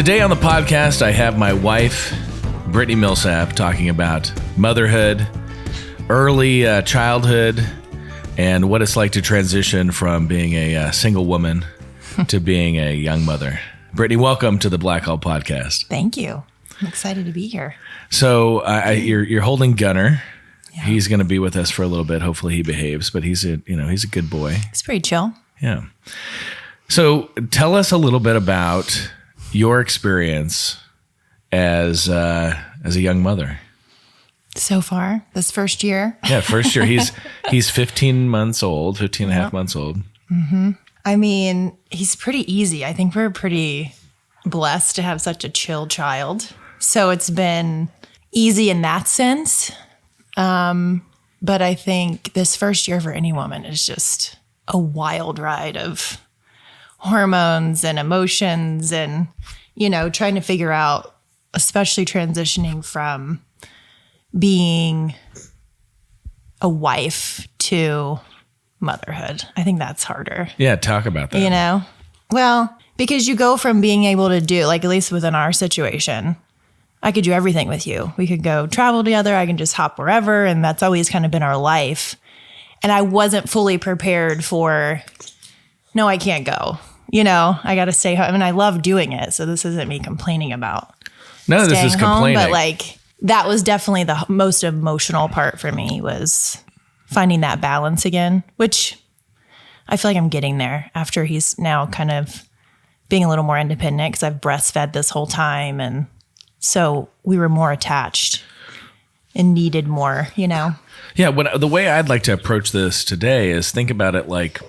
Today on the podcast, I have my wife, Brittany Millsap, talking about motherhood, early childhood, and what it's like to transition from being a single woman to being a young mother. Brittany, welcome to the Black Hole Podcast. Thank you. I'm excited to be here. So you're holding Gunnar. Yeah. He's going to be with us for a little bit. Hopefully he behaves, but he's a good boy. He's pretty chill. Yeah. So tell us a little bit about your experience as a young mother. So far, this first year. Yeah, first year. He's 15 months old, 15 and a half months old. Mm-hmm. I mean, he's pretty easy. I think we're pretty blessed to have such a chill child. So it's been easy in that sense. But I think this first year for any woman is just a wild ride of hormones and emotions and, trying to figure out, especially transitioning from being a wife to motherhood. I think that's harder. Yeah, talk about that. Well, because you go from being able to do, like at least within our situation, I could do everything with you. We could go travel together. I can just hop wherever. And that's always kind of been our life. And I wasn't fully prepared for, no, I can't go. I got to stay home. And I love doing it. So this isn't me complaining about No, this is complaining. Home, but that was definitely the most emotional part for me, was finding that balance again, which I feel like I'm getting there after he's now kind of being a little more independent, because I've breastfed this whole time. And so we were more attached and needed more, Yeah, the way I'd like to approach this today is think about it like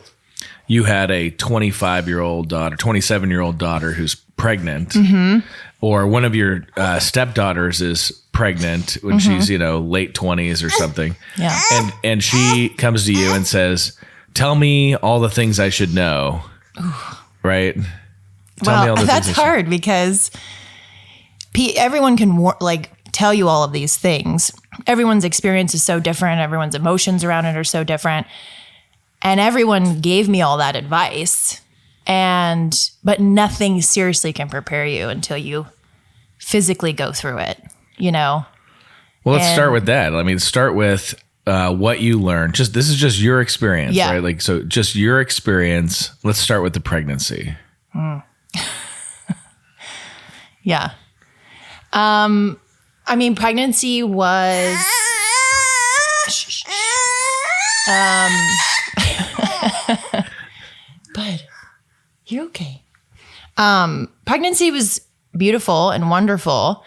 you had a 25-year-old daughter, 27-year-old daughter who's pregnant, mm-hmm. or one of your stepdaughters is pregnant when mm-hmm. she's, late 20s or something. Yeah. And she comes to you and says, tell me all the things I should know. Ooh. Right? Tell me all the that's things hard because everyone can tell you all of these things. Everyone's experience is so different. Everyone's emotions around it are so different. And everyone gave me all that advice, but nothing seriously can prepare you until you physically go through it, Well, let's start with that. Start with what you learned. This is just your experience, yeah. right? So just your experience. Let's start with the pregnancy. Yeah. Pregnancy was... Bud, you're okay. Pregnancy was beautiful and wonderful.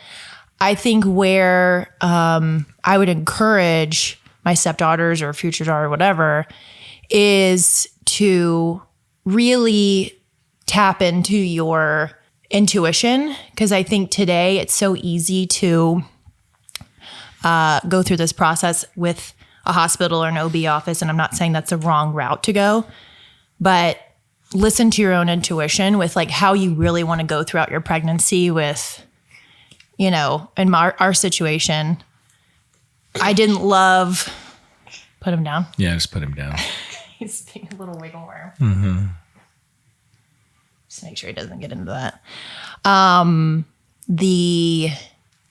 I think where I would encourage my stepdaughters or future daughter, whatever, is to really tap into your intuition. Because I think today it's so easy to go through this process with a hospital or an OB office. And I'm not saying that's a wrong route to go, but listen to your own intuition with how you really want to go throughout your pregnancy with, in our situation. I didn't love, put him down. Yeah, just put him down. He's being a little wiggle worm. Mm-hmm. Just make sure he doesn't get into that. The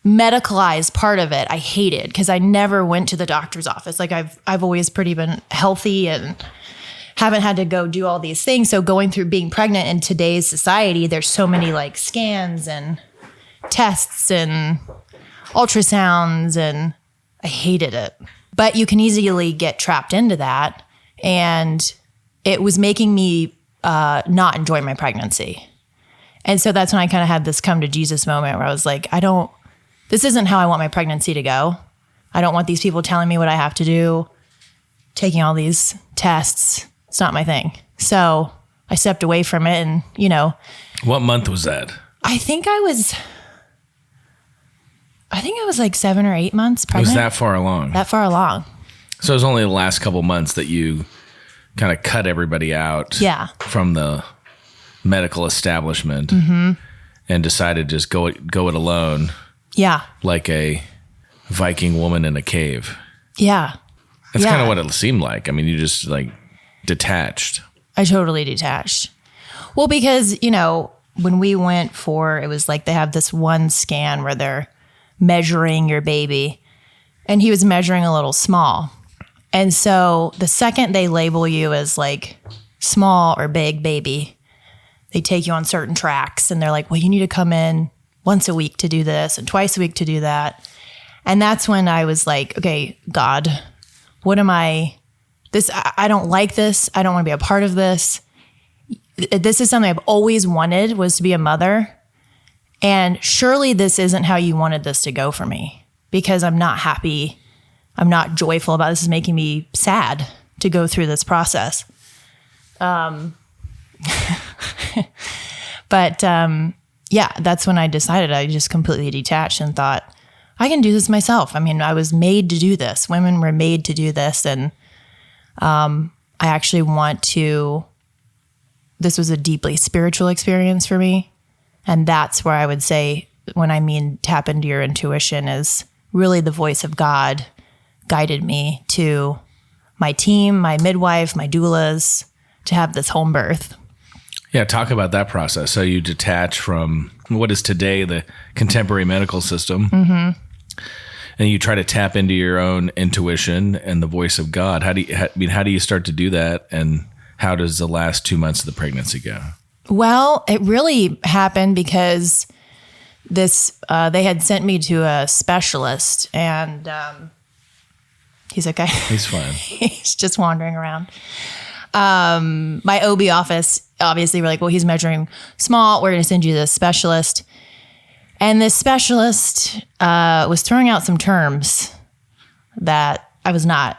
medicalized part of it I hated, because I never went to the doctor's office. I've always pretty been healthy and haven't had to go do all these things. So going through being pregnant in today's society, there's so many scans and tests and ultrasounds, and I hated it. But you can easily get trapped into that, and it was making me not enjoy my pregnancy. And so that's when I kind of had this come to Jesus moment where I was like, this isn't how I want my pregnancy to go. I don't want these people telling me what I have to do, taking all these tests. It's not my thing. So I stepped away from it and, What month was that? I think I was 7 or 8 months pregnant. Was that far along? That far along. So it was only the last couple months that you kind of cut everybody out from the medical establishment, mm-hmm. and decided to just go it alone. Yeah. Like a Viking woman in a cave. Yeah. That's kind of what it seemed like. You just detached. I totally detached. Well, because, when we went for, it was like they have this one scan where they're measuring your baby, and he was measuring a little small. And so the second they label you as like small or big baby, they take you on certain tracks, and they're like, well, you need to come in once a week to do this and twice a week to do that. And that's when I was like, okay, God, what am I don't like this. I don't want to be a part of this. This is something I've always wanted, was to be a mother. And surely this isn't how you wanted this to go for me, because I'm not happy. I'm not joyful about this. Is making me sad to go through this process. But that's when I decided. I just completely detached and thought, I can do this myself. I mean, I was made to do this. Women were made to do this. And I actually want to, this was a deeply spiritual experience for me. And that's where I would say, when I mean tap into your intuition, is really the voice of God guided me to my team, my midwife, my doulas, to have this home birth. Yeah, talk about that process. So you detach from what is today the contemporary medical system, and you try to tap into your own intuition and the voice of God. How do you start to do that, and how does the last 2 months of the pregnancy go? Well, it really happened because they had sent me to a specialist, and he's okay. He's fine. He's just wandering around. My OB office, obviously, were like, well, he's measuring small. We're going to send you to this specialist. And this specialist was throwing out some terms that I was not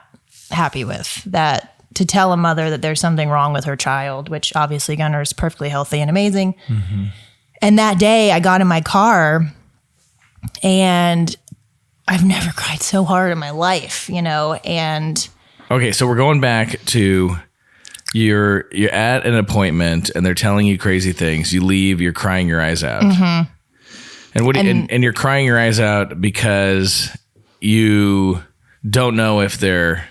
happy with, that to tell a mother that there's something wrong with her child, which obviously Gunnar is perfectly healthy and amazing. Mm-hmm. And that day I got in my car, and I've never cried so hard in my life, and. Okay. So we're going back to you're at an appointment and they're telling you crazy things. You leave, you're crying your eyes out. Mm-hmm. And you're crying your eyes out because you don't know if there's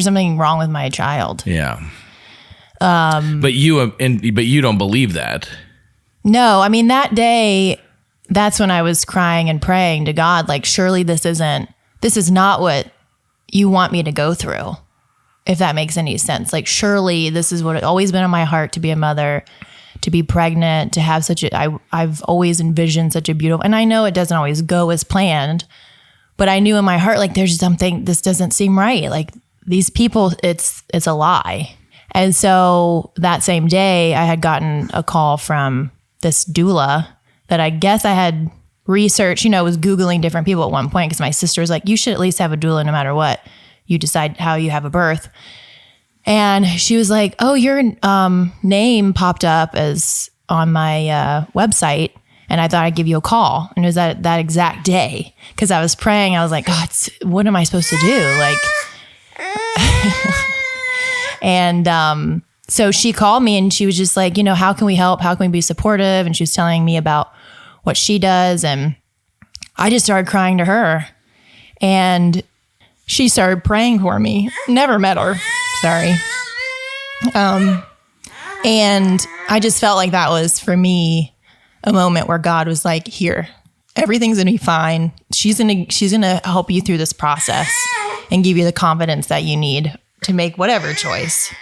something wrong with my child. Yeah. But you don't believe that. No, I mean, that day, that's when I was crying and praying to God, like, surely this is not what you want me to go through, if that makes any sense. Like, surely this is what it's always been in my heart, to be a mother, to be pregnant, to have I've always envisioned such a beautiful, and I know it doesn't always go as planned, but I knew in my heart, like, there's something, this doesn't seem right. Like, these people, it's a lie. And so that same day I had gotten a call from this doula that I guess I had researched, was Googling different people at one point, because my sister was like, you should at least have a doula no matter what you decide how you have a birth. And she was like, oh, your name popped up as on my website, and I thought I'd give you a call. And it was that exact day, because I was praying. I was like, God, what am I supposed to do? Like, and so she called me, and she was just like, how can we help? How can we be supportive? And she was telling me about what she does. And I just started crying to her, and she started praying for me. Never met her. Sorry. And I just felt like that was, for me, a moment where God was like, here, everything's going to be fine. She's going to help you through this process and give you the confidence that you need to make whatever choice.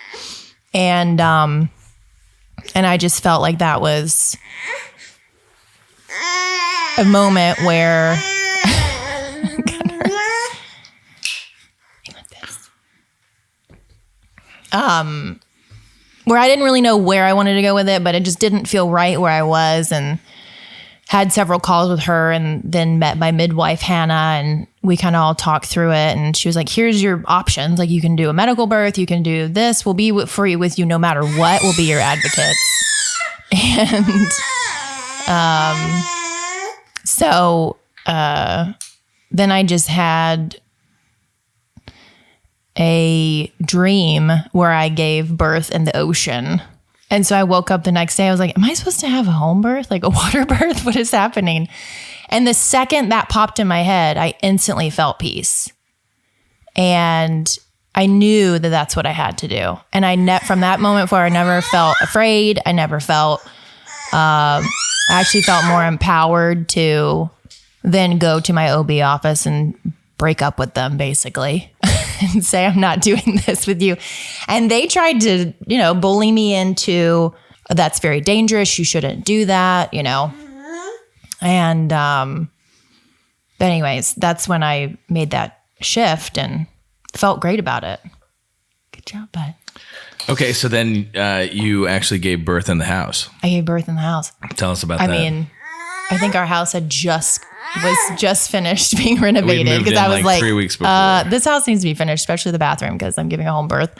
And I just felt like that was a moment where where I didn't really know where I wanted to go with it, but it just didn't feel right where I was, and had several calls with her, and then met my midwife, Hannah, and we kind of all talked through it. And she was like, here's your options. Like, you can do a medical birth. You can do this. We'll be with you no matter what. We'll be your advocates. And so then I just had a dream where I gave birth in the ocean. And so I woke up the next day. I was like, am I supposed to have a home birth? Like a water birth? What is happening? And the second that popped in my head, I instantly felt peace. And I knew that that's what I had to do. And from that moment forward, I never felt afraid. I never felt I actually felt more empowered to then go to my OB office and break up with them, basically, and say, I'm not doing this with you. And they tried to, bully me into, that's very dangerous. You shouldn't do that, And, but anyways, that's when I made that shift and felt great about it. Good job, bud. Okay, so then you actually gave birth in the house. I gave birth in the house. Tell us about that. I mean, I think our house was just finished being renovated because I was like 3 weeks before. This house needs to be finished, especially the bathroom because I'm giving a home birth.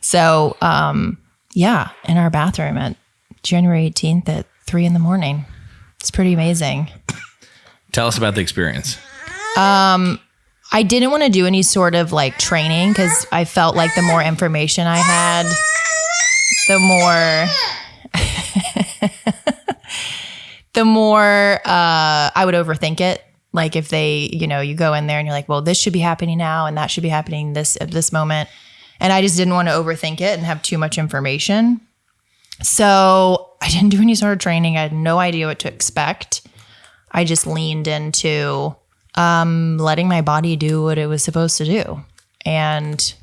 So, in our bathroom at January 18th at 3 a.m. It's pretty amazing. Tell us about the experience. I didn't want to do any sort of like training because I felt like the more information I had, the more I would overthink it. Like if they, you go in there and you're like, well, this should be happening now and that should be happening at this moment. And I just didn't want to overthink it and have too much information. So I didn't do any sort of training. I had no idea what to expect. I just leaned into letting my body do what it was supposed to do. And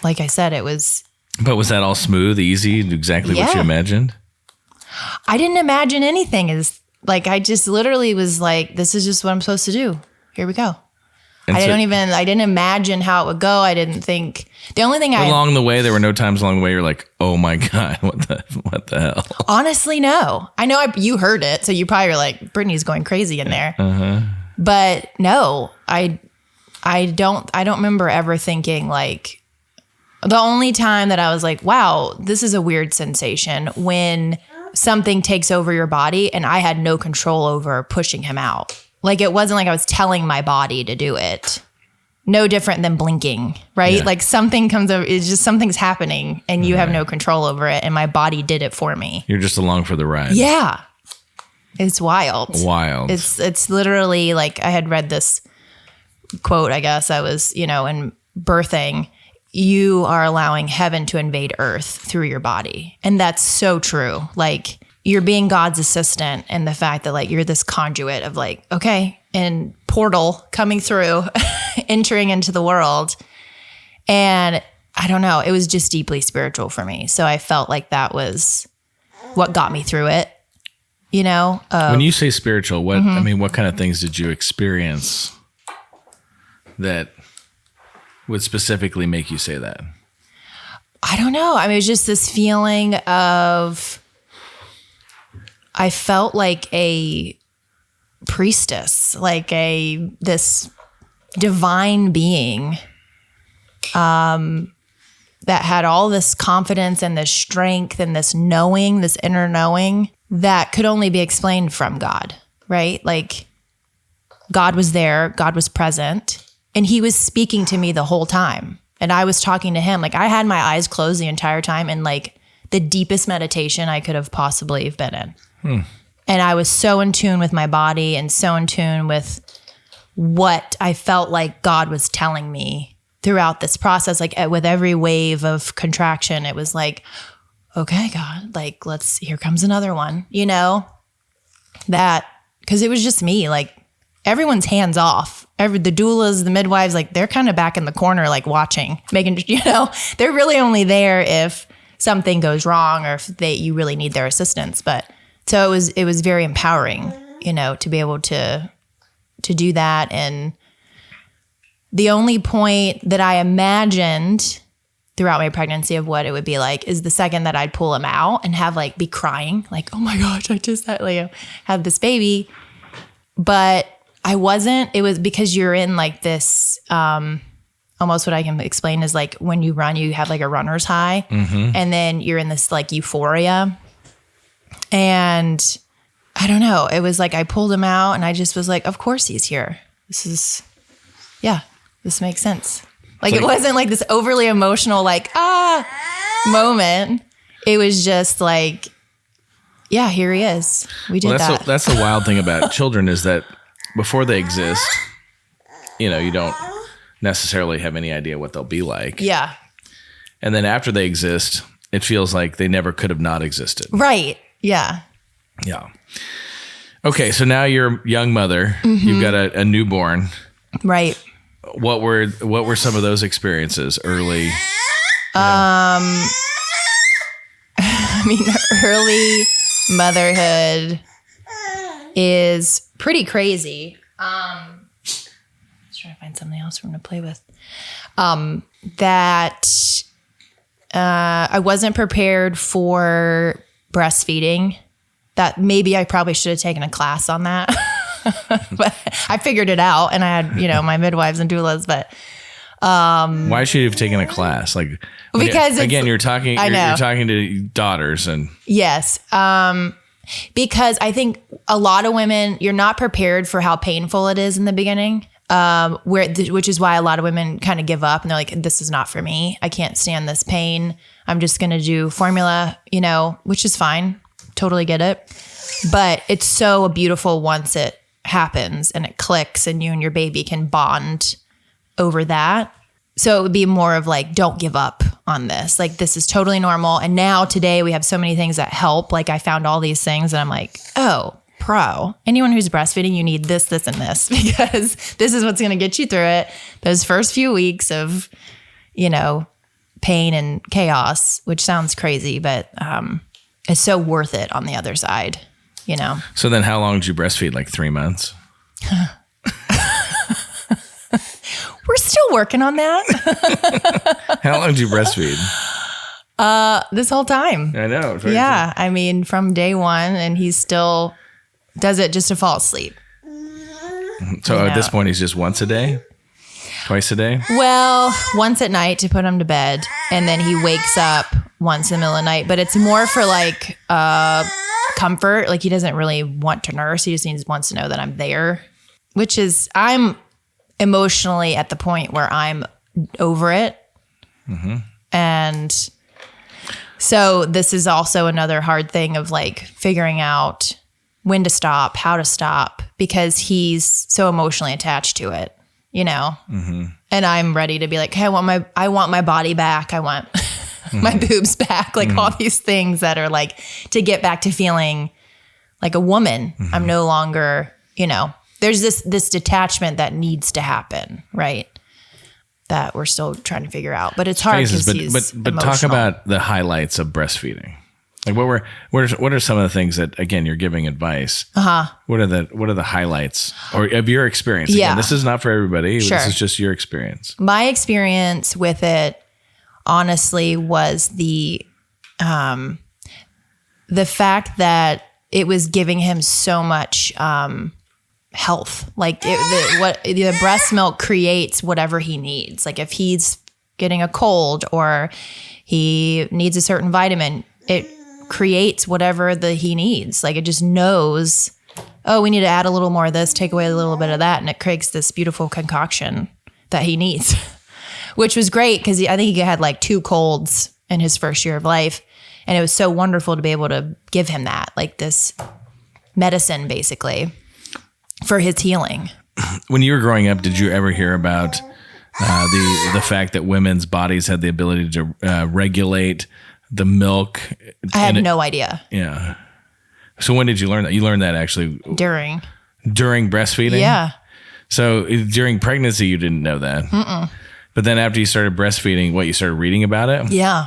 like I said, it was... But was that all smooth, easy, exactly what you imagined? I didn't imagine anything. I just literally was like, this is just what I'm supposed to do. Here we go. And I didn't imagine how it would go. I didn't think, the only thing along the way, there were no times along the way you're like, oh my God, what the hell? Honestly, no. I know you heard it, so you probably were like, Brittany's going crazy in there. Uh-huh. But no, I don't remember ever thinking like, the only time that I was like, wow, this is a weird sensation when something takes over your body and I had no control over pushing him out. Like it wasn't like I was telling my body to do it. No different than blinking, right? Yeah. Like something comes over, it's just something's happening and you have no control over it and my body did it for me. You're just along for the ride. Yeah. It's wild. It's literally like I had read this quote, I guess I was, in birthing, you are allowing heaven to invade earth through your body. And that's so true. Like you're being God's assistant and the fact that like you're this conduit of like, okay, and portal coming through, entering into the world. And I don't know, it was just deeply spiritual for me. So I felt like that was what got me through it. When you say spiritual, what what kind of things did you experience that would specifically make you say that? I don't know. I mean, it was just this feeling of, I felt like a priestess, like this divine being that had all this confidence and this strength and this knowing, this inner knowing that could only be explained from God, right? Like God was there, God was present, and he was speaking to me the whole time. And I was talking to him. Like I had my eyes closed the entire time in like the deepest meditation I could have possibly been in. And I was so in tune with my body and so in tune with what I felt like God was telling me throughout this process. Like with every wave of contraction, it was like, okay, God, like here comes another one, that, because it was just me, like everyone's hands off. The doulas, the midwives, like they're kind of back in the corner, like watching, making, they're really only there if something goes wrong or if you really need their assistance. But so it was very empowering, to be able to do that. And the only point that I imagined throughout my pregnancy of what it would be like is the second that I'd pull him out and have like be crying, like, oh my gosh, I just had this baby. But I wasn't. It was because you're in like this, almost what I can explain is like when you run, you have like a runner's high, and then you're in this like euphoria. And I don't know. It was like I pulled him out and I just was like, of course he's here. This makes sense. Like it wasn't like this overly emotional, like, moment. It was just like, yeah, here he is. We did that. That's the wild thing about children is that before they exist, you don't necessarily have any idea what they'll be like. Yeah. And then after they exist, it feels like they never could have not existed. Right. Yeah. Yeah. Okay. So now you're a young mother. You've got a newborn. Right. What were some of those experiences early? I mean, early motherhood is pretty crazy. Let's try to find something else for him to play with. That I wasn't prepared for breastfeeding. That maybe I probably should have taken a class on that. But I figured it out, and I had, my midwives and doulas, but Why should you have taken a class? Like, because you're talking to daughters and yes. Because I think a lot of women, you're not prepared for how painful it is in the beginning. Which is why a lot of women kind of give up and they're like, this is not for me. I can't stand this pain. I'm just going to do formula, which is fine. Totally get it. But it's so beautiful once it happens and it clicks and you and your baby can bond over that. So it would be more of like, don't give up on this. Like, this is totally normal. And now today we have so many things that help. Like, I found all these things and I'm like, oh, anyone who's breastfeeding, you need this, this, and this, because this is what's going to get you through it. Those first few weeks of, pain and chaos, which sounds crazy, but it's so worth it on the other side, So then how long did you breastfeed? Like 3 months? We're still working on that. How long did you breastfeed? This whole time. I know. Yeah. I mean, from day one, and he still does it just to fall asleep. So at this point, he's just once a day? Twice a day? Well, once at night to put him to bed. And then he wakes up once in the middle of the night. But it's more for like comfort. Like, he doesn't really want to nurse. He just wants to know that I'm there, which is, I'm emotionally at the point where I'm over it. Mm-hmm. And so this is also another hard thing of like figuring out when to stop, how to stop, because he's so emotionally attached to it, Mm-hmm. And I'm ready to be like, hey, I want my body back. I want my boobs back. Like all these things that are like to get back to feeling like a woman. Mm-hmm. I'm no longer, there's this detachment that needs to happen, right? That we're still trying to figure out, but it's hard because he's but emotional. Talk about the highlights of breastfeeding. Like, what are some of the things that, again, you're giving advice? What are the highlights of your experience? Again, Yeah, this is not for everybody. Sure. This is just your experience. My experience with it, honestly, was the fact that it was giving him so much health. Like the breast milk creates whatever he needs. Like if he's getting a cold or he needs a certain vitamin, it creates whatever he needs. Like it just knows, oh, we need to add a little more of this, take away a little bit of that. And it creates this beautiful concoction that he needs, which was great because I think he had like 2 colds in his first year of life. And it was so wonderful to be able to give him that, like this medicine basically for his healing. When you were growing up, did you ever hear about the fact that women's bodies had the ability to regulate the milk? I had no idea. Yeah. So when did you learn that? You learned that actually During breastfeeding? Yeah. So during pregnancy, you didn't know that. Mm-mm. But then after you started breastfeeding, you started reading about it? Yeah.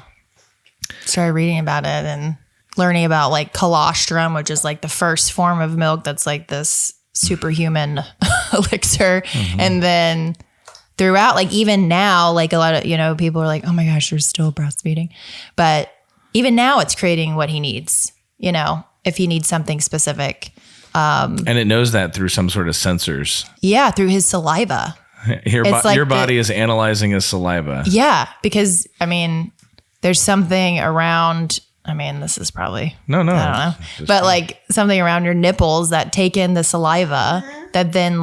Started reading about it and learning about like colostrum, which is like the first form of milk that's like this superhuman elixir. Mm-hmm. And then throughout, like even now, like a lot of, people are like, oh my gosh, you're still breastfeeding. But even now it's creating what he needs, if he needs something specific. And it knows that through some sort of sensors. Yeah, through his saliva. Your body is analyzing his saliva. Yeah, because, there's something around, this is probably... No. I don't know. But like something around your nipples that take in the saliva that then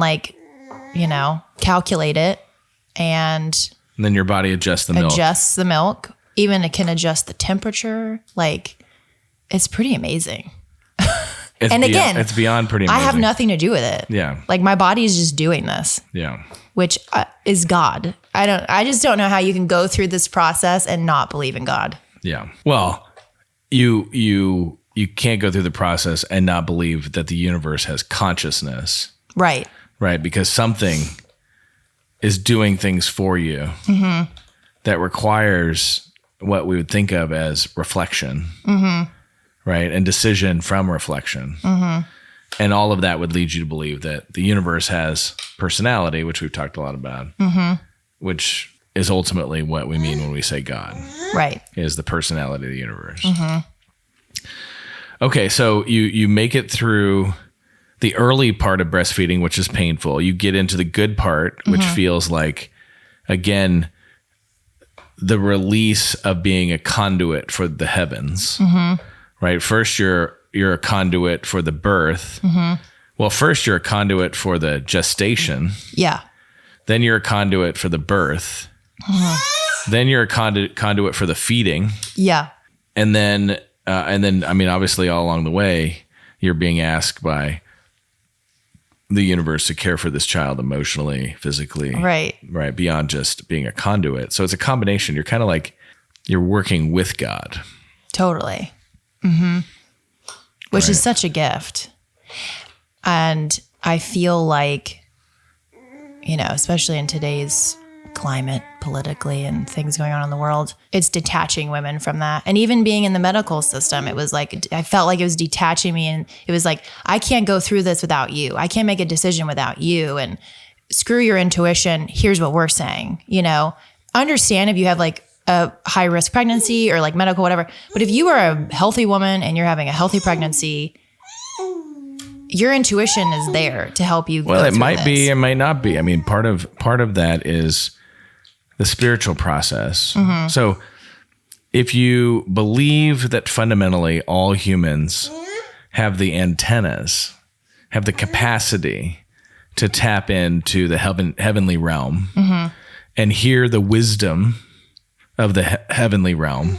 calculate it. And then your body adjusts the milk. Even it can adjust the temperature. Like, it's pretty amazing. It's beyond pretty amazing. I have nothing to do with it. Yeah. Like my body is just doing this. Yeah. Which is God. I just don't know how you can go through this process and not believe in God. Yeah. Well, you you can't go through the process and not believe that the universe has consciousness. Right. Right. Because something is doing things for you that requires what we would think of as reflection. Right. And decision from reflection. And all of that would lead you to believe that the universe has personality, which we've talked a lot about, which is ultimately what we mean when we say God. Right. Is the personality of the universe. Okay, so you make it through the early part of breastfeeding, which is painful. You get into the good part, which feels like, again, the release of being a conduit for the heavens. Right? First, you're a conduit for the birth. Well, first you're a conduit for the gestation. Yeah. Then you're a conduit for the birth. Then you're a conduit for the feeding. Yeah. And then, I mean, obviously all along the way, you're being asked by the universe to care for this child emotionally, physically. Right. Right. Beyond just being a conduit. So it's a combination. You're kind of like, you're working with God. Totally. Which is such a gift. And I feel like, especially in today's climate politically and things going on in the world, it's detaching women from that. And even being in the medical system, it was like, I felt like it was detaching me, and it was like, I can't go through this without you. I can't make a decision without you, and screw your intuition. Here's what we're saying, understand if you have like a high risk pregnancy or like medical, whatever. But if you are a healthy woman and you're having a healthy pregnancy, your intuition is there to help you. Well, it might be, it might not be. I mean, part of that is the spiritual process. So if you believe that fundamentally all humans have the antennas, have the capacity to tap into the heavenly realm and hear the wisdom of the heavenly realm,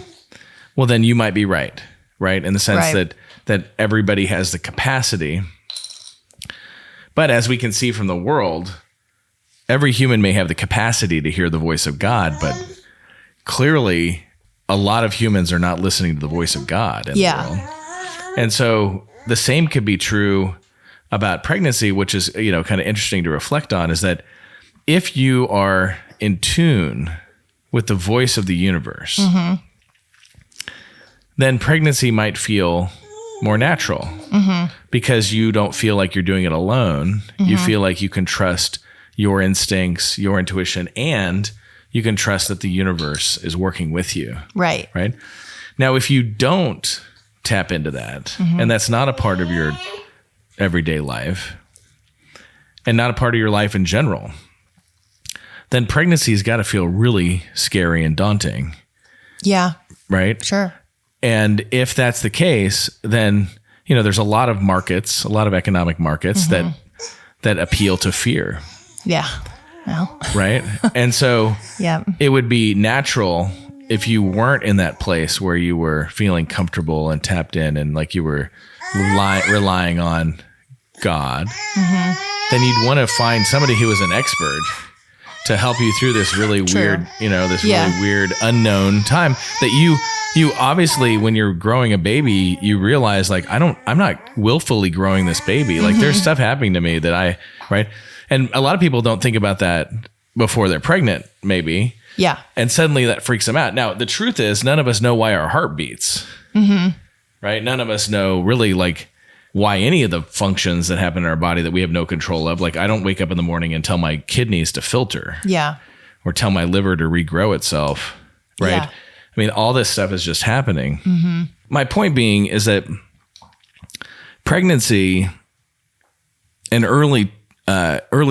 well, then you might be right? In the sense that everybody has the capacity. But as we can see from the world, every human may have the capacity to hear the voice of God, but clearly a lot of humans are not listening to the voice of God in the world. And so the same could be true about pregnancy, which is, kind of interesting to reflect on, is that if you are in tune with the voice of the universe, then pregnancy might feel more natural because you don't feel like you're doing it alone. You feel like you can trust your instincts, your intuition, and you can trust that the universe is working with you. Right. Now, if you don't tap into that, and that's not a part of your everyday life and not a part of your life in general, then pregnancy's got to feel really scary and daunting. Yeah. Right? Sure. And if that's the case, then, there's a lot of markets, a lot of economic markets that appeal to fear. Yeah. Well. Right? And so it would be natural if you weren't in that place where you were feeling comfortable and tapped in and like you were relying on God, then you'd want to find somebody who is an expert to help you through this really weird, really weird unknown time that you obviously, when you're growing a baby, you realize like, I'm not willfully growing this baby. Like there's stuff happening to me that and a lot of people don't think about that before they're pregnant, maybe. Yeah. And suddenly that freaks them out. Now, the truth is none of us know why our heart beats, right? None of us know really like why any of the functions that happen in our body that we have no control of. Like I don't wake up in the morning and tell my kidneys to filter. Yeah. Or tell my liver to regrow itself. Right. Yeah. I mean, all this stuff is just happening. My point being is that pregnancy and early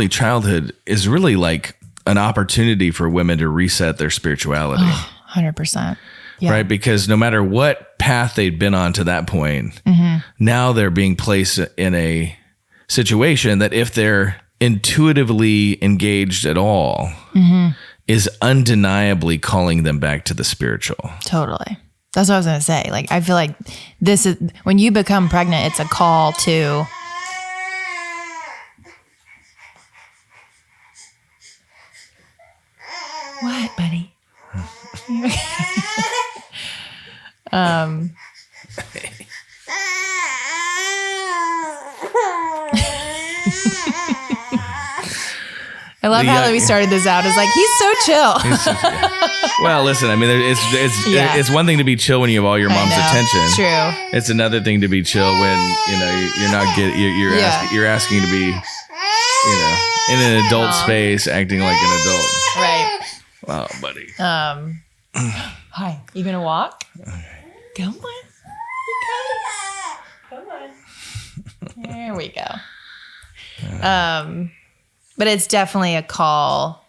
childhood is really like an opportunity for women to reset their spirituality. 100%. Yeah. Right. Because no matter what path they'd been on to that point, now they're being placed in a situation that if they're intuitively engaged at all, is undeniably calling them back to the spiritual. Totally. That's what I was going to say. Like, I feel like this is when you become pregnant, it's a call to. What, buddy? I love how we started this out. It's like, he's so chill. Well, listen, I mean, it's one thing to be chill when you have all your mom's attention. It's true. It's another thing to be chill when, you're not you're asking to be, in an adult space, acting like an adult. Right. Wow, buddy. Hi. You gonna walk? Okay. Come on. Come on. There we go. But it's definitely a call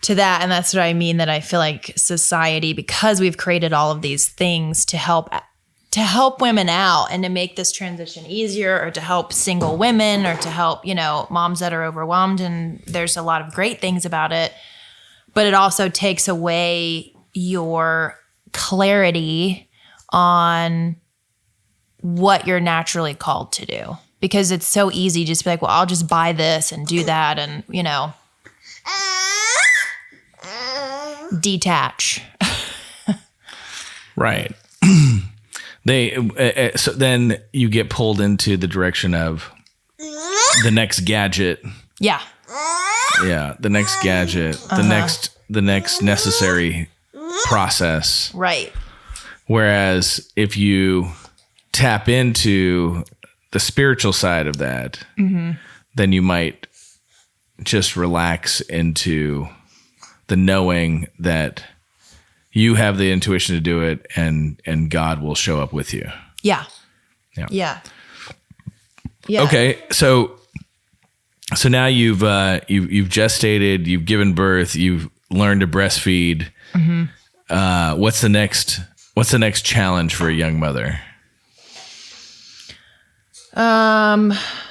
to that. And that's what I mean, that I feel like society, because we've created all of these things to help women out and to make this transition easier, or to help single women, or to help, moms that are overwhelmed. And there's a lot of great things about it, but it also takes away your clarity on what you're naturally called to do. Because it's so easy just to be like, well, I'll just buy this and do that and, detach. Right. So then you get pulled into the direction of the next gadget. Yeah. Yeah, the next gadget, the next necessary process. Right. Whereas if you tap into the spiritual side of that, then you might just relax into the knowing that you have the intuition to do it, and God will show up with you. Yeah. Yeah. Yeah. Yeah. Okay, so now you've gestated, you've given birth, you've learned to breastfeed. What's the next challenge for a young mother?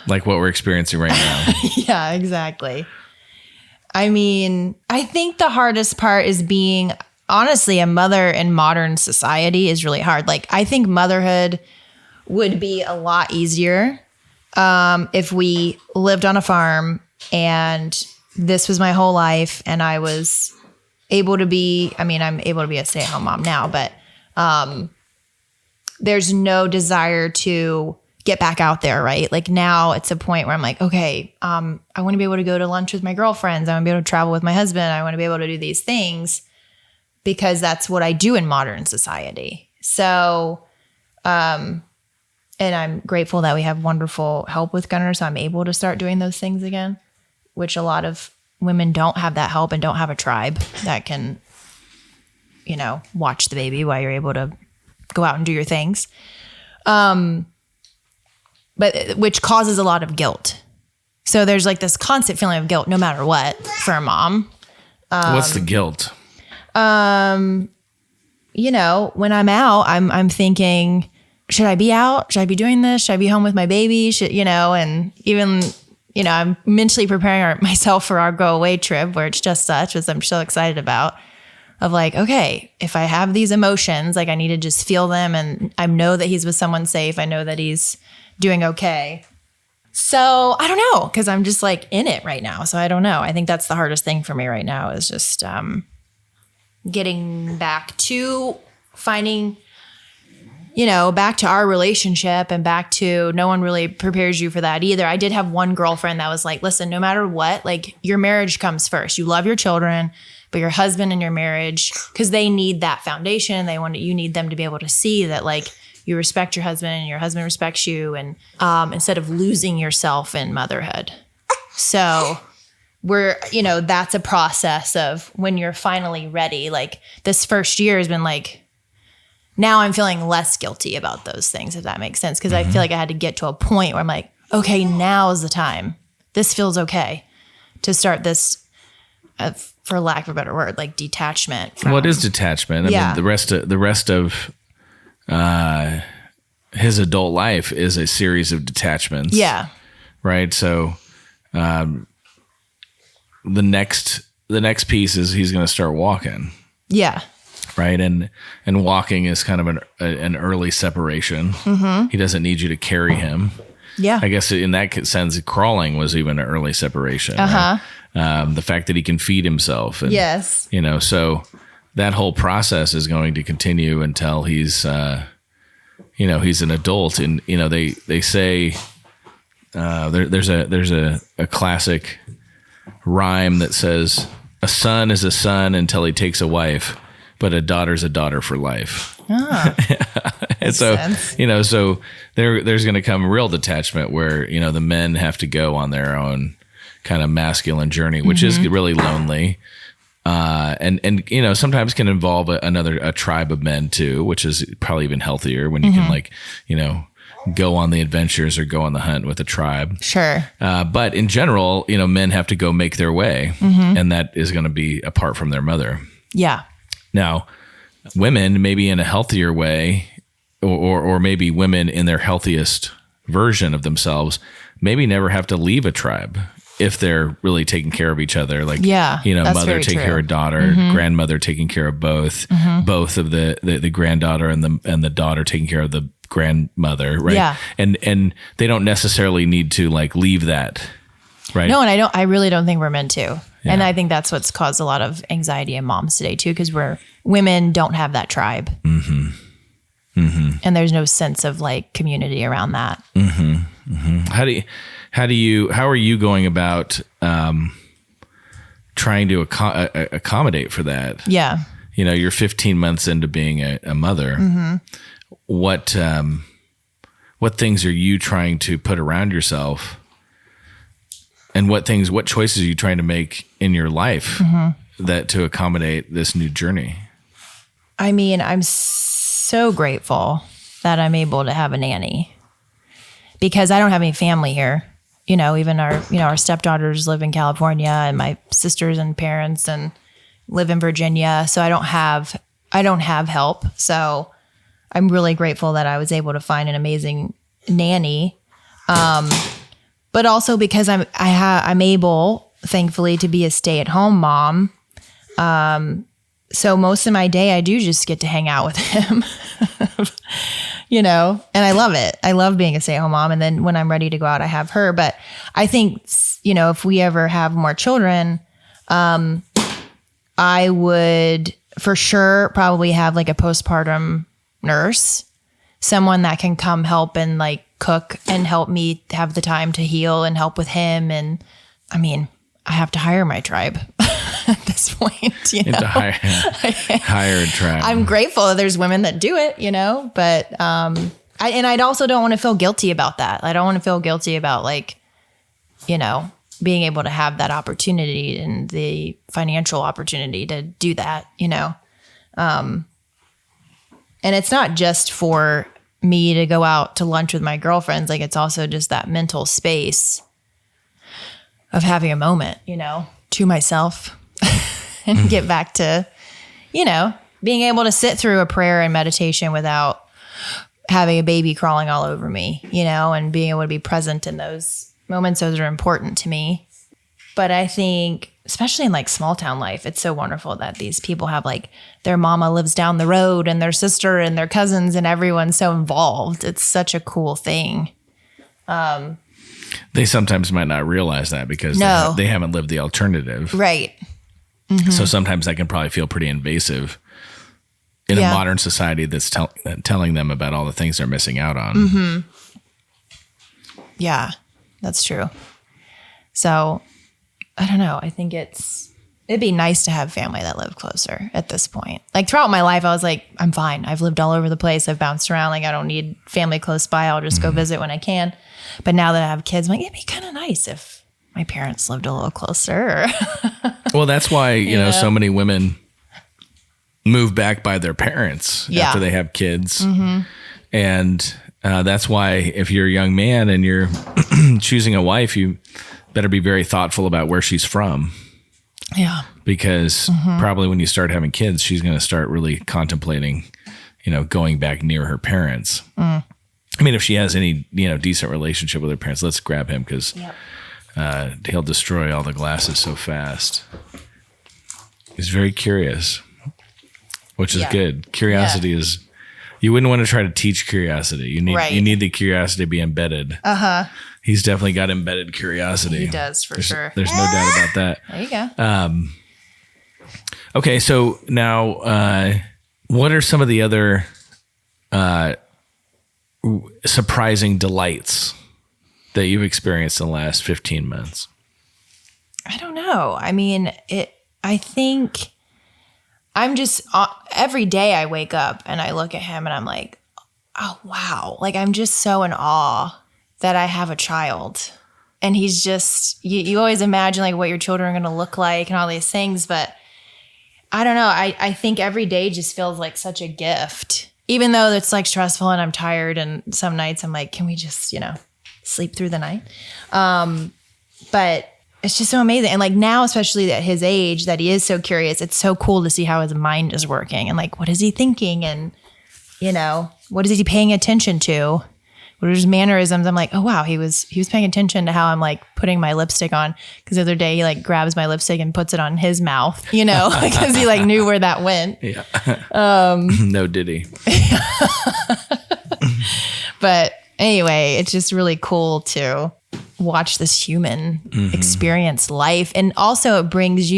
Like what we're experiencing right now. Yeah, exactly. I mean, I think the hardest part is being, honestly, a mother in modern society is really hard. Like, I think motherhood would be a lot easier if we lived on a farm and this was my whole life and I was able to be, I'm able to be a stay-at-home mom now, but there's no desire to get back out there, right? Like now it's a point where I'm like, okay, I want to be able to go to lunch with my girlfriends. I want to be able to travel with my husband. I want to be able to do these things because that's what I do in modern society. So, and I'm grateful that we have wonderful help with Gunnar, so I'm able to start doing those things again, which a lot of women don't have that help and don't have a tribe that can, watch the baby while you're able to go out and do your things. But which causes a lot of guilt. So there's like this constant feeling of guilt no matter what for a mom. What's the guilt? When I'm out, I'm thinking, should I be out? Should I be doing this? Should I be home with my baby? And even, I'm mentally preparing myself for our go away trip where it's just such, as I'm so excited about, of like, okay, if I have these emotions, like I need to just feel them. And I know that he's with someone safe. I know that he's doing okay. So I don't know, because I'm just like in it right now. So I don't know. I think that's the hardest thing for me right now is just getting back to finding, back to our relationship and back to no one really prepares you for that either. I did have one girlfriend that was like, listen, no matter what, like your marriage comes first. You love your children, but your husband and your marriage, because they need that foundation. You need them to be able to see that like, you respect your husband and your husband respects you, and instead of losing yourself in motherhood. So that's a process of when you're finally ready. Like this first year has been like, now I'm feeling less guilty about those things, if that makes sense. Because I feel like I had to get to a point where I'm like, okay, now is the time. This feels okay to start this, for lack of a better word, like detachment. What is detachment? I mean, the rest of his adult life is a series of detachments. Yeah. Right. So, the next piece is he's going to start walking. Yeah. Right. And walking is kind of an early separation. He doesn't need you to carry him. Yeah. I guess in that sense, crawling was even an early separation. Right? The fact that he can feed himself. And, yes. So that whole process is going to continue until he's, he's an adult. And, they say, there's a classic rhyme that says, a son is a son until he takes a wife, but a daughter's a daughter for life. Ah, And so, sense. so there's going to come real detachment where, the men have to go on their own kind of masculine journey, which is really lonely. And sometimes can involve a tribe of men too, which is probably even healthier when you can go on the adventures or go on the hunt with a tribe. Sure. But in general, men have to go make their way, and that is going to be apart from their mother. Yeah. Now, women maybe in a healthier way, or maybe women in their healthiest version of themselves, maybe never have to leave a tribe if they're really taking care of each other. Like, that's mother very taking true. care of daughter, grandmother taking care of both of the granddaughter and the daughter taking care of the grandmother, right? Yeah. And they don't necessarily need to leave that, right? No, and I really don't think we're meant to. Yeah. And I think that's what's caused a lot of anxiety in moms today too, because women don't have that tribe. And there's no sense of community around that. How are you going about trying to accommodate for that? Yeah. You're 15 months into being a mother. What things are you trying to put around yourself, and what choices are you trying to make in your life that to accommodate this new journey? I mean, I'm so grateful that I'm able to have a nanny, because I don't have any family here. Even our stepdaughters live in California, and my sisters and parents and live in Virginia. So I don't have help. So I'm really grateful that I was able to find an amazing nanny. But also because I'm able, thankfully, to be a stay-at-home mom. So most of my day, I do just get to hang out with him, and I love it. I love being a stay-at-home mom. And then when I'm ready to go out, I have her. But I think, if we ever have more children, I would for sure probably have a postpartum nurse, someone that can come help and cook and help me have the time to heal and help with him. And I mean, I have to hire my tribe at this point. You have to hire a tribe. I'm grateful that there's women that do it, but I also don't want to feel guilty about that. I don't want to feel guilty about being able to have that opportunity and the financial opportunity to do that, and it's not just for me to go out to lunch with my girlfriends. It's also just that mental space of having a moment, to myself and get back to, being able to sit through a prayer and meditation without having a baby crawling all over me, and being able to be present in those moments. Those are important to me. But I think, especially in small town life, it's so wonderful that these people have their mama lives down the road and their sister and their cousins and everyone's so involved. It's such a cool thing. They sometimes might not realize that because they haven't lived the alternative. Right. So sometimes that can probably feel pretty invasive in a modern society that's telling them about all the things they're missing out on. Yeah, that's true. So I don't know. I think it'd be nice to have family that live closer at this point. Throughout my life, I was I'm fine. I've lived all over the place. I've bounced around. I don't need family close by. I'll just go visit when I can. But now that I have kids, I'm it'd be kind of nice if my parents lived a little closer. Well, that's why, so many women move back by their parents after they have kids. And that's why if you're a young man and you're choosing a wife, you better be very thoughtful about where she's from. Yeah. Because probably when you start having kids, she's going to start really contemplating, going back near her parents. I mean, if she has any, decent relationship with her parents, let's grab him because he'll destroy all the glasses so fast. He's very curious, which is good. Curiosity is, you wouldn't want to try to teach curiosity. You need the curiosity to be embedded. He's definitely got embedded curiosity. He does, for sure. There's no doubt about that. There you go. Okay, so now what are some of the other surprising delights that you've experienced in the last 15 months? I don't know. I mean, I think I'm just, every day I wake up and I look at him and I'm like, oh, wow. Like, I'm just so in awe that I have a child. And he's just, you always imagine like what your children are going to look like and all these things. But I don't know. I think every day just feels like such a gift, even though it's like stressful and I'm tired. And some nights I'm like, can we just, sleep through the night? But it's just so amazing. And like now, especially at his age that he is so curious, it's so cool to see how his mind is working and like, what is he thinking? And, what is he paying attention to? What are his mannerisms? I'm like, oh wow, he was paying attention to how I'm like putting my lipstick on. Because the other day he like grabs my lipstick and puts it on his mouth, because he like knew where that went. Yeah. No diddy. But anyway, it's just really cool to watch this human experience life. And also it brings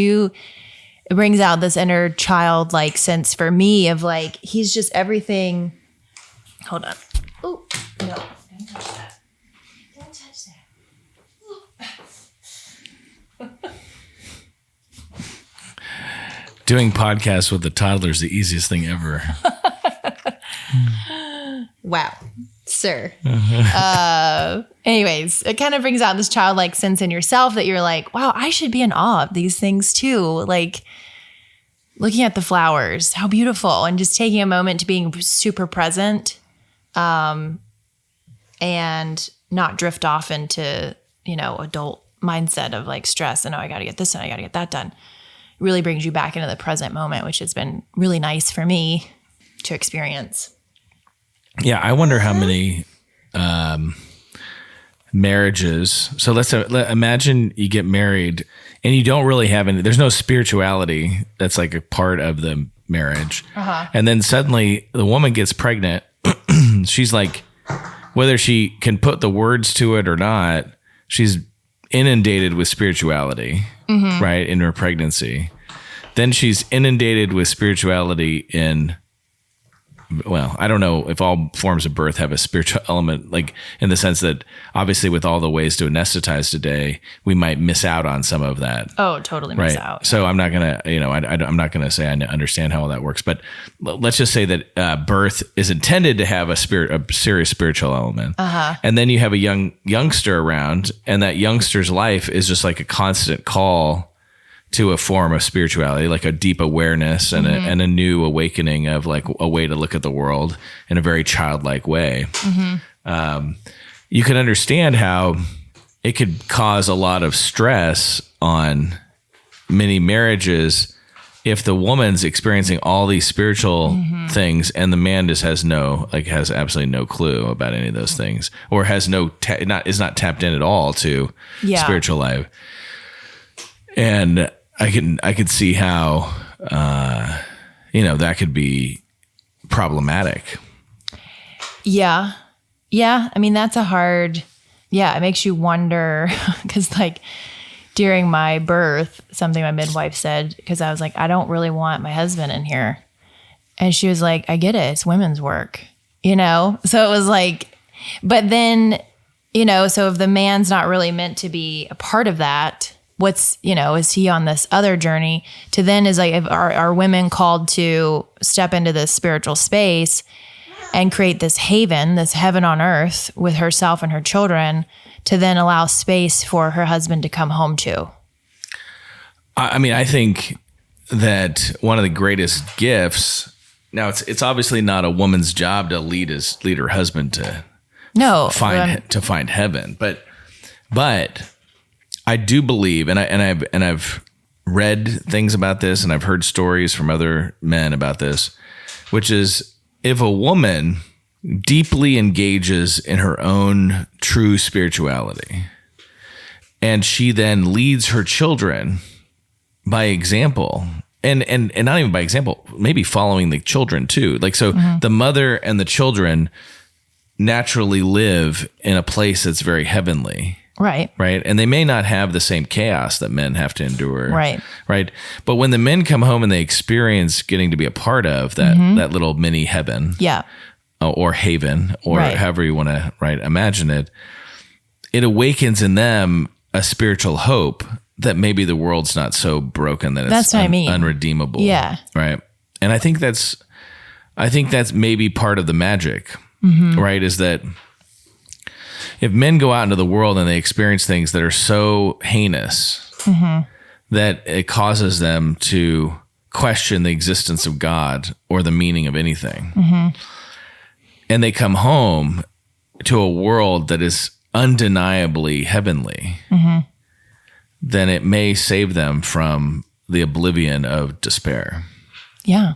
out this inner childlike sense for me of like, he's just everything. Hold on. Oh, no, don't touch that. Don't touch that. Doing podcasts with a toddler is the easiest thing ever. Wow, sir. Anyways, it kind of brings out this childlike sense in yourself that you're like, wow, I should be in awe of these things too. Like looking at the flowers, how beautiful, and just taking a moment to being super present, and not drift off into, adult mindset of like stress and, oh, I got to get this and I got to get that done. It really brings you back into the present moment, which has been really nice for me to experience. Yeah, I wonder how many marriages. So let's imagine you get married and you don't really have any. There's no spirituality that's like a part of the marriage, and then suddenly the woman gets pregnant. She's like, whether she can put the words to it or not, she's inundated with spirituality, right, in her pregnancy. Then she's inundated with spirituality in. Well, I don't know if all forms of birth have a spiritual element, like in the sense that obviously with all the ways to anesthetize today, we might miss out on some of that. Oh, totally miss out. So I'm not going to, I'm not going to say I understand how all that works, but let's just say that birth is intended to have a serious spiritual element. And then you have a youngster around, and that youngster's life is just like a constant call to a form of spirituality, like a deep awareness and a new awakening of like a way to look at the world in a very childlike way. You can understand how it could cause a lot of stress on many marriages if the woman's experiencing all these spiritual things and the man just has absolutely no clue about any of those things, or has is not tapped in at all to spiritual life. And I could see how, that could be problematic. Yeah. Yeah. I mean, that's it makes you wonder, because like during my birth, something my midwife said, because I was like, I don't really want my husband in here. And she was like, I get it. It's women's work, So it was like, but then, so if the man's not really meant to be a part of that, what's, is he on this other journey to then is like, are women called to step into this spiritual space and create this haven, this heaven on earth with herself and her children, to then allow space for her husband to come home to? I mean, I think that one of the greatest gifts, now it's obviously not a woman's job to lead her husband to find heaven, but I do believe, and I've read things about this, and I've heard stories from other men about this, which is if a woman deeply engages in her own true spirituality, and she then leads her children by example, and not even by example, maybe following the children too. Like, so the mother and the children naturally live in a place that's very heavenly. Right. Right. And they may not have the same chaos that men have to endure. Right. Right. But when the men come home and they experience getting to be a part of that little mini heaven. Yeah. Or haven, or however you want to imagine it, it awakens in them a spiritual hope that maybe the world's not so broken that That's it's what I mean. unredeemable. Yeah. Right. And I think that's maybe part of the magic, right? Is that if men go out into the world and they experience things that are so heinous that it causes them to question the existence of God or the meaning of anything, and they come home to a world that is undeniably heavenly, then it may save them from the oblivion of despair. Yeah.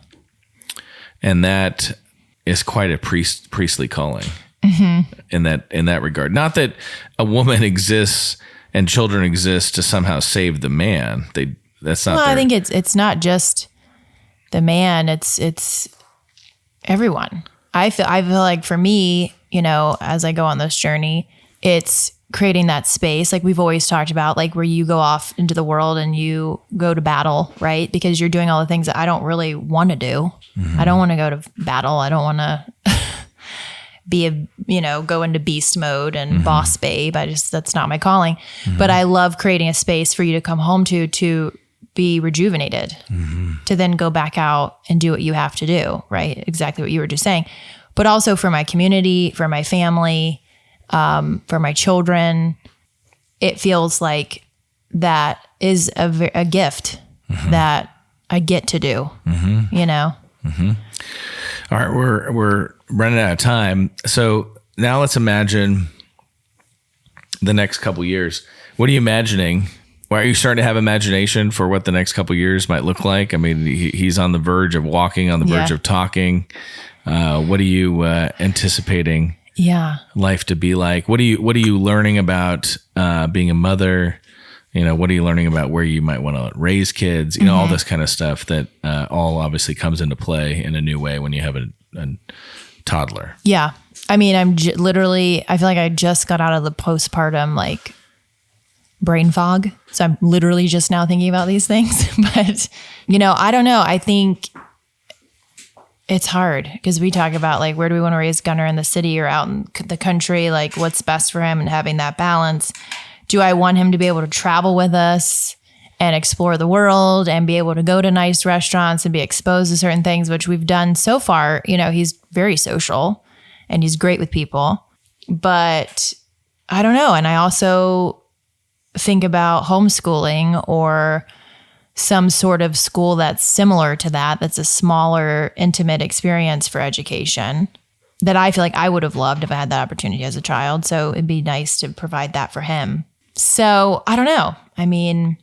And that is quite a priestly calling in that regard. Not that a woman exists and children exist to somehow save the man. That's not. Well, I think it's not just the man. It's everyone. I feel like for me, as I go on this journey, it's creating that space, like we've always talked about, like where you go off into the world and you go to battle, right? Because you're doing all the things that I don't really want to do. I don't want to go to battle. I don't want to go into beast mode and boss babe. That's not my calling. But I love creating a space for you to come home to be rejuvenated, to then go back out and do what you have to do, right? Exactly what you were just saying. But also for my community, for my family, for my children, it feels like that is a gift that I get to do, All right, we're running out of time. So now let's imagine the next couple years. What are you imagining? Why are you starting to have imagination for what the next couple years might look like? I mean, he's on the verge of walking, on the verge of talking. What are you anticipating? Life to be like? What are you learning about being a mother? What are you learning about where you might want to raise kids? All this kind of stuff that all obviously comes into play in a new way when you have a toddler. Yeah. I mean, I feel like I just got out of the postpartum brain fog. So I'm literally just now thinking about these things. But, I don't know. I think it's hard because we talk about where do we want to raise Gunnar, in the city or out in the country? What's best for him and having that balance. Do I want him to be able to travel with us and explore the world and be able to go to nice restaurants and be exposed to certain things, which we've done so far? He's very social and he's great with people, but I don't know. And I also think about homeschooling or some sort of school that's similar to that, that's a smaller, intimate experience for education that I feel like I would have loved if I had that opportunity as a child. So it'd be nice to provide that for him. So I don't know. I mean,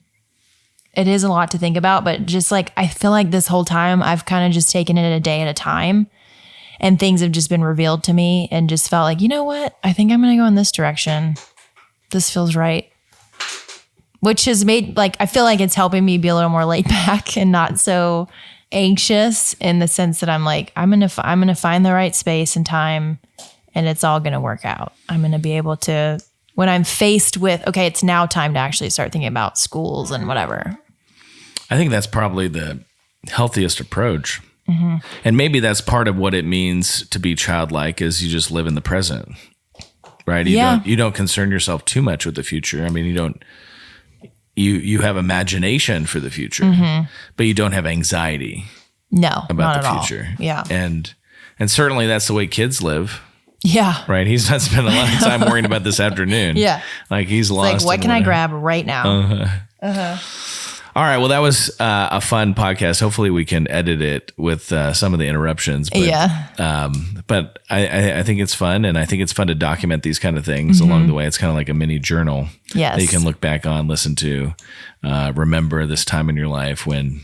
it is a lot to think about, but just I feel like this whole time I've kind of just taken it a day at a time and things have just been revealed to me and just felt like, you know what? I think I'm going to go in this direction. This feels right. Which has made, I feel like it's helping me be a little more laid back and not so anxious, in the sense that I'm going to find the right space and time and it's all going to work out. I'm going to be able to, when I'm faced with, okay, it's now time to actually start thinking about schools and whatever. I think that's probably the healthiest approach. And maybe that's part of what it means to be childlike, is you just live in the present, right? You don't concern yourself too much with the future. I mean, you have imagination for the future, but you don't have anxiety about the future. Yeah. And certainly that's the way kids live. Yeah. Right. He's not spending a lot of time worrying about this afternoon. Yeah. He's lost. What can I grab right now? All right. Well, that was a fun podcast. Hopefully we can edit it with some of the interruptions. But, but I think it's fun, and I think it's fun to document these kind of things along the way. It's kind of like a mini journal that you can look back on, listen to, remember this time in your life when,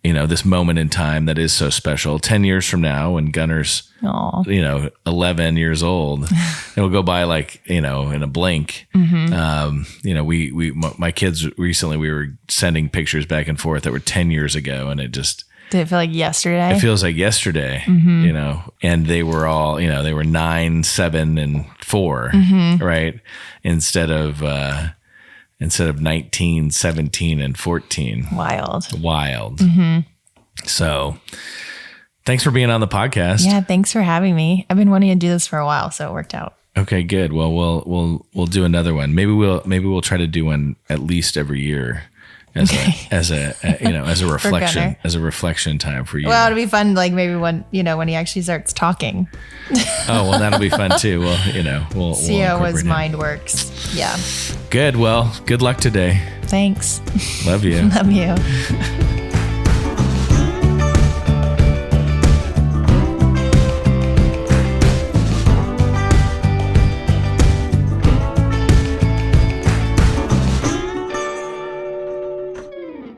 this moment in time that is so special. 10 years from now, when Gunnar's, 11 years old, it'll go by in a blink. My kids recently, we were sending pictures back and forth that were 10 years ago, and it just, did it feel like yesterday? It feels like yesterday, and they were all, they were 9, 7, and 4, right? Instead of 19, 17, and 14. Wild. So thanks for being on the podcast. Yeah, thanks for having me. I've been wanting to do this for a while, so it worked out. Okay, good. Well, we'll do another one. Maybe we'll try to do one at least every year as a reflection time for you. Well, it'll be fun. Like maybe when he actually starts talking. Oh, well, that'll be fun too. Well, we'll see how his mind works. Yeah. Good. Well, good luck today. Thanks. Love you. Love you.